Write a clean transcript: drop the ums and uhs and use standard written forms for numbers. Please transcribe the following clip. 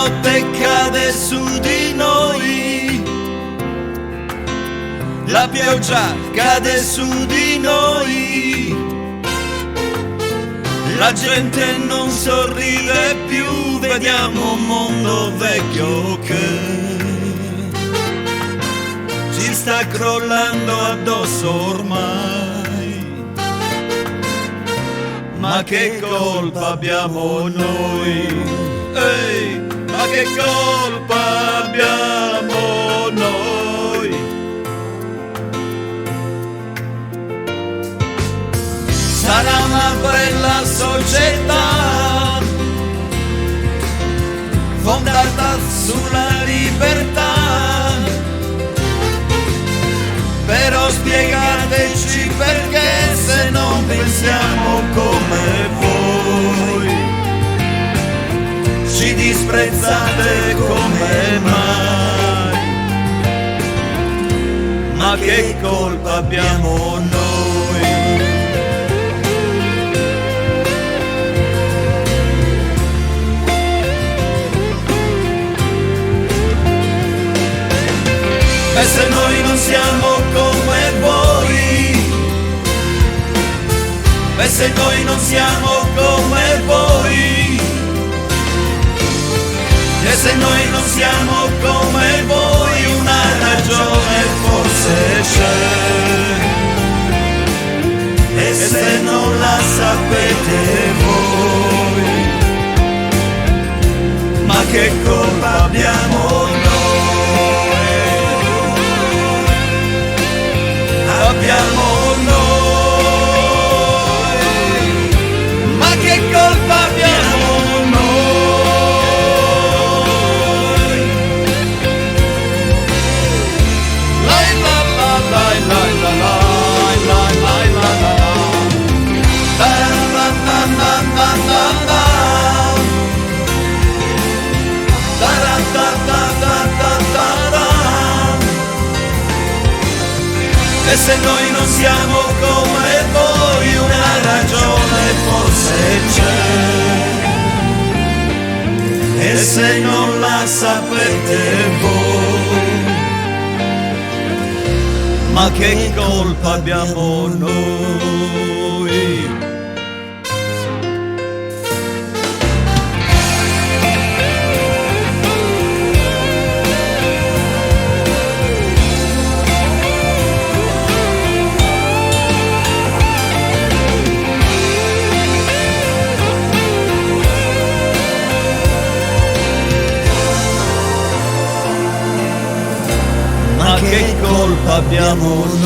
notte cade su di noi, la pioggia cade su di noi, la gente non sorride più, vediamo un mondo vecchio che ci sta crollando addosso ormai. Ma che colpa abbiamo noi? Ehi, ma che colpa abbiamo noi? Sarà una bella società fondata sulla libertà, però spiegateci perché se non pensiamo come voi ci disprezzate come mai. Ma che colpa abbiamo noi? E se noi non siamo come voi, e se noi non siamo come voi, e se noi non siamo come voi, una ragione forse c'è. E se non la sapete voi, ma che colpa abbiamo noi? Abbiamo noi, ma che colpa abbiamo noi? La la la la la la la la la la la la la e se noi non siamo come voi, una ragione forse c'è. E se non la sapete voi, ma che colpa abbiamo noi? Ma che colpa abbiamo noi?